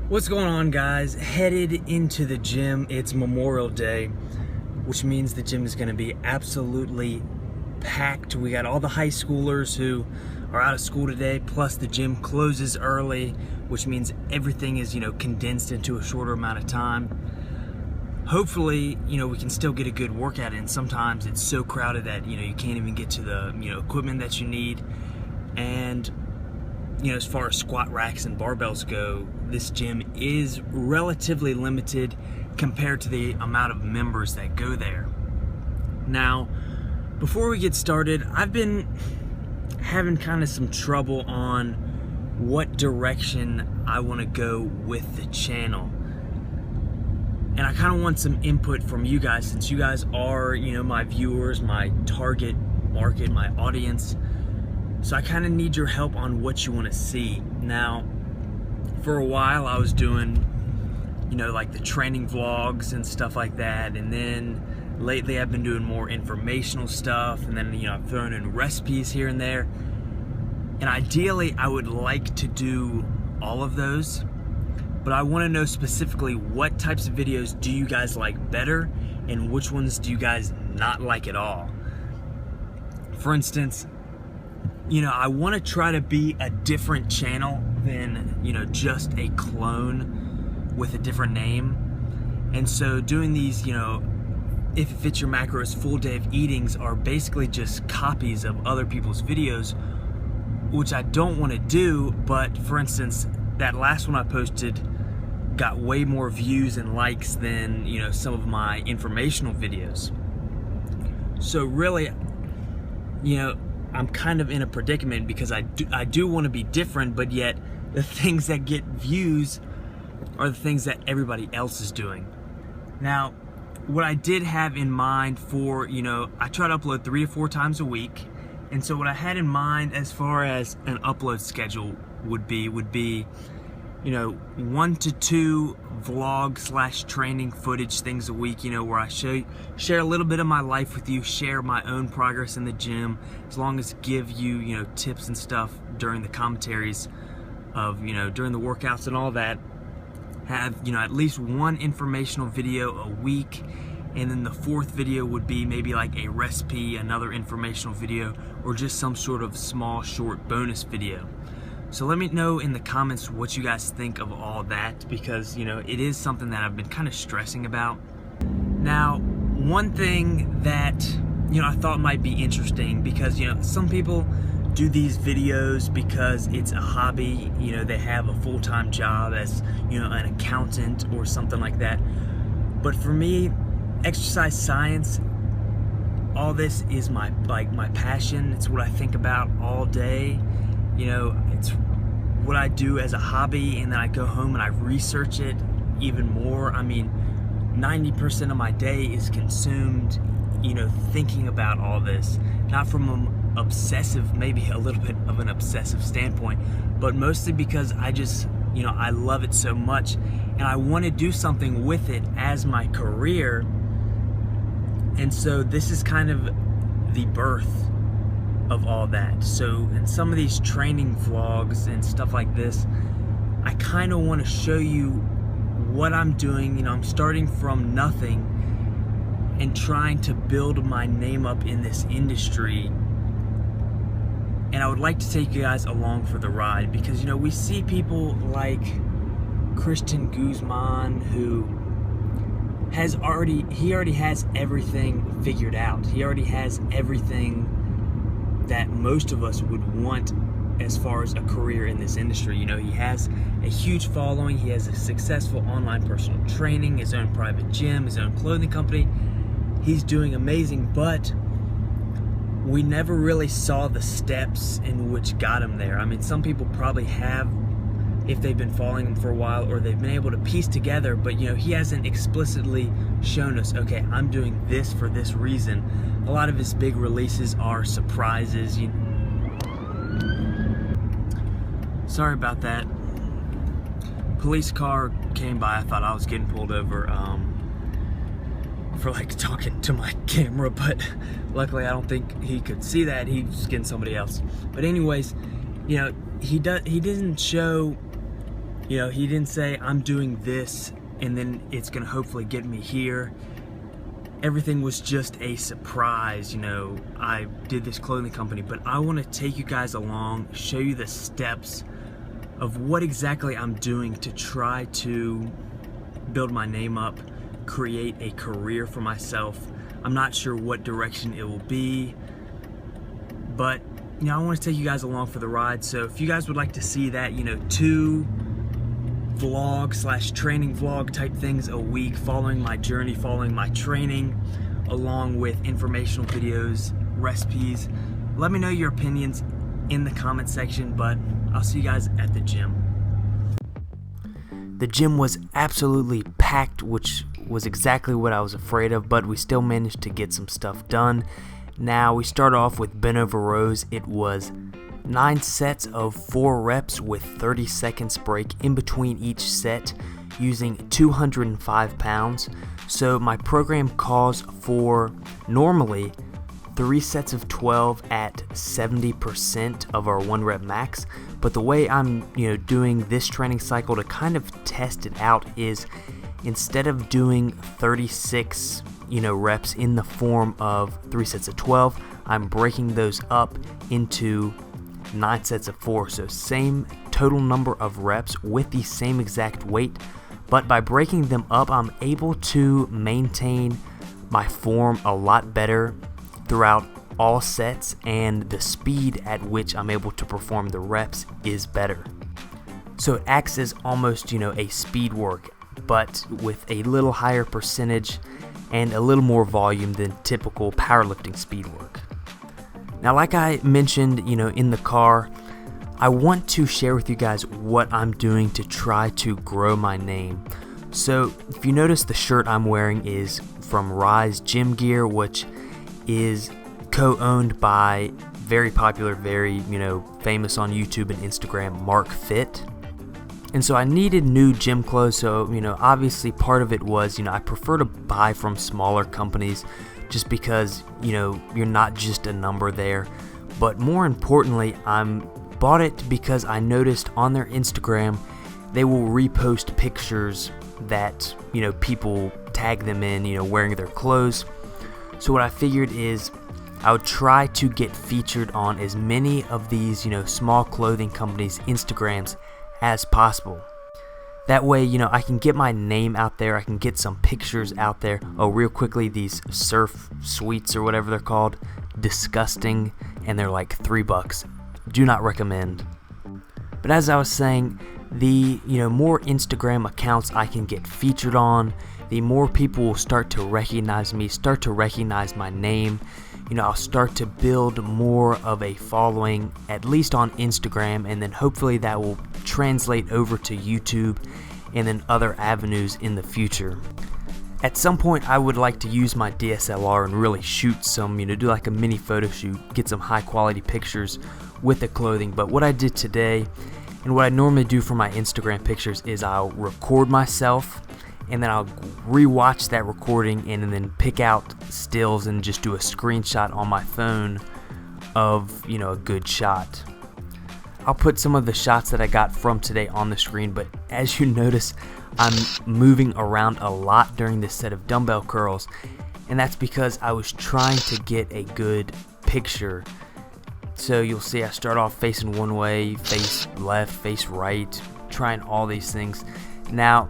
What's going on, guys? Headed into the gym. It's Memorial Day, which means the gym is going to be absolutely packed. We got all the high schoolers who are out of school today, plus the gym closes early, which means everything is, condensed into a shorter amount of time. Hopefully, we can still get a good workout in. Sometimes it's so crowded that, you can't even get to the, equipment that you need. And as far as squat racks and barbells go, this gym is relatively limited compared to the amount of members that go there. Now, before we get started, I've been having kind of some trouble on what direction I want to go with the channel. And I kind of want some input from you guys, since you guys are, my viewers, my target market, my audience. So I kind of need your help on what you want to see. Now, for a while I was doing, like the training vlogs and stuff like that. And then lately I've been doing more informational stuff. And then, I've thrown in recipes here and there. And ideally I would like to do all of those. But I want to know specifically what types of videos do you guys like better and which ones do you guys not like at all. For instance, I want to try to be a different channel than, just a clone with a different name. And so doing these, If It Fits Your Macros full day of eatings are basically just copies of other people's videos, which I don't want to do. But for instance, that last one I posted got way more views and likes than, some of my informational videos. So really, I'm kind of in a predicament because I do want to be different, but yet the things that get views are the things that everybody else is doing. Now, what I did have in mind for, I try to upload 3 to 4 times a week. And so what I had in mind as far as an upload schedule would be 1 to 2 vlog / training footage things a week, where I share a little bit of my life with you, share my own progress in the gym, as long as give you, tips and stuff during the commentaries of, during the workouts and all that. Have, at least 1 informational video a week. And then the 4th video would be maybe like a recipe, another informational video, or just some sort of small, short bonus video. So let me know in the comments what you guys think of all that, because, it is something that I've been kind of stressing about. Now, one thing that, I thought might be interesting, because, some people do these videos because it's a hobby, they have a full-time job as, an accountant or something like that. But for me, exercise science, all this is my passion. It's what I think about all day. It's what I do as a hobby, and then I go home and I research it even more. I mean, 90% of my day is consumed, thinking about all this. Not from an obsessive, maybe a little bit of an obsessive standpoint, but mostly because I just, I love it so much, and I want to do something with it as my career. And so this is kind of the birth of all that. So in some of these training vlogs and stuff like this, I kind of want to show you what I'm doing. I'm starting from nothing and trying to build my name up in this industry. And I would like to take you guys along for the ride, because we see people like Christian Guzman, who already has everything figured out. He already has everything that most of us would want as far as a career in this industry. He has a huge following, he has a successful online personal training, his own private gym, his own clothing company. He's doing amazing, but we never really saw the steps in which got him there. I mean, some people probably have, if they've been following him for a while, or they've been able to piece together, but he hasn't explicitly shown us, okay, I'm doing this for this reason. A lot of his big releases are surprises. Sorry about that. Police car came by. I thought I was getting pulled over for talking to my camera, but luckily I don't think he could see that. He was getting somebody else. But anyways, he didn't show He didn't say I'm doing this and then it's gonna hopefully get me here. Everything was just a surprise. I did this clothing company, but I want to take you guys along, show you the steps of what exactly I'm doing to try to build my name up, create a career for myself. I'm not sure what direction it will be, but I want to take you guys along for the ride. So if you guys would like to see that, 2 vlog / training vlog type things a week, following my journey, following my training, along with informational videos, recipes, let me know your opinions in the comment section, but I'll see you guys at the gym. The gym was absolutely packed, which was exactly what I was afraid of, but we still managed to get some stuff done. Now we start off with bent over rows. It was 9 sets of 4 reps with 30 seconds break in between each set, using 205 pounds. So my program calls for normally 3 sets of 12 at 70% of our 1 rep max, but the way I'm doing this training cycle to kind of test it out is, instead of doing 36 reps in the form of 3 sets of 12, I'm breaking those up into 9 sets of 4, so same total number of reps with the same exact weight, but by breaking them up, I'm able to maintain my form a lot better throughout all sets, and the speed at which I'm able to perform the reps is better. So it acts as almost a speed work, but with a little higher percentage and a little more volume than typical powerlifting speed work. Now, like I mentioned, in the car, I want to share with you guys what I'm doing to try to grow my name. So, if you notice, the shirt I'm wearing is from Rise Gym Gear, which is co-owned by very popular, very, famous on YouTube and Instagram, Mark Fit. And so I needed new gym clothes, so, obviously part of it was, I prefer to buy from smaller companies, just because, you're not just a number there. But more importantly, I bought it because I noticed on their Instagram, they will repost pictures that, people tag them in, wearing their clothes. So what I figured is I would try to get featured on as many of these, small clothing companies' Instagrams as possible. That way, I can get my name out there, I can get some pictures out there. Oh, real quickly, these surf suites or whatever they're called, disgusting, and they're like $3. Do not recommend. But as I was saying, the more Instagram accounts I can get featured on, the more people will start to recognize me, start to recognize my name. I'll start to build more of a following, at least on Instagram, and then hopefully that will translate over to YouTube and then other avenues in the future. At some point, I would like to use my DSLR and really shoot some, do like a mini photo shoot, get some high quality pictures with the clothing. But what I did today, and what I normally do for my Instagram pictures, is I'll record myself, and then I'll rewatch that recording and then pick out stills and just do a screenshot on my phone of, a good shot. I'll put some of the shots that I got from today on the screen, but as you notice, I'm moving around a lot during this set of dumbbell curls, and that's because I was trying to get a good picture. So you'll see I start off facing one way, face left, face right, trying all these things. Now,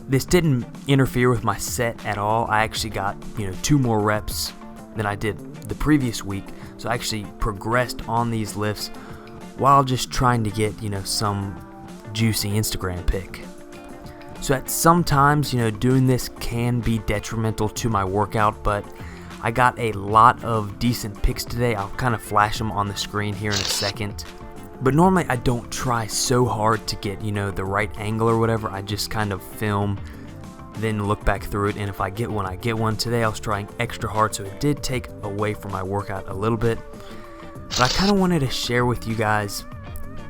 this didn't interfere with my set at all. I actually got, 2 more reps than I did the previous week. So I actually progressed on these lifts while just trying to get, some juicy Instagram pic. So at some times, doing this can be detrimental to my workout, but I got a lot of decent pics today. I'll kind of flash them on the screen here in a second. But normally I don't try so hard to get, the right angle or whatever. I just kind of film, then look back through it, and if I get one, I get one. Today I was trying extra hard, so it did take away from my workout a little bit. But I kind of wanted to share with you guys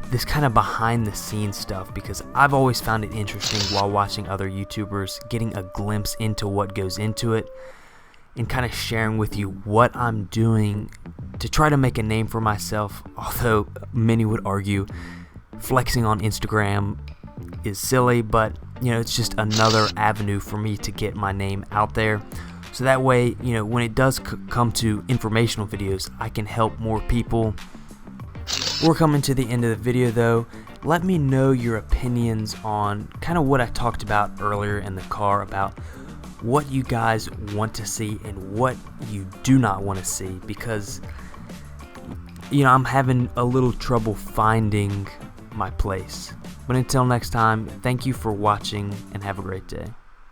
this kind of behind the scenes stuff, because I've always found it interesting while watching other YouTubers, getting a glimpse into what goes into it, and kind of sharing with you what I'm doing to try to make a name for myself. Although many would argue flexing on Instagram is silly, but it's just another avenue for me to get my name out there. So that way, when it does come to informational videos, I can help more people. We're coming to the end of the video though. Let me know your opinions on kind of what I talked about earlier in the car about what you guys want to see and what you do not want to see, because I'm having a little trouble finding my place. But until next time, thank you for watching and have a great day.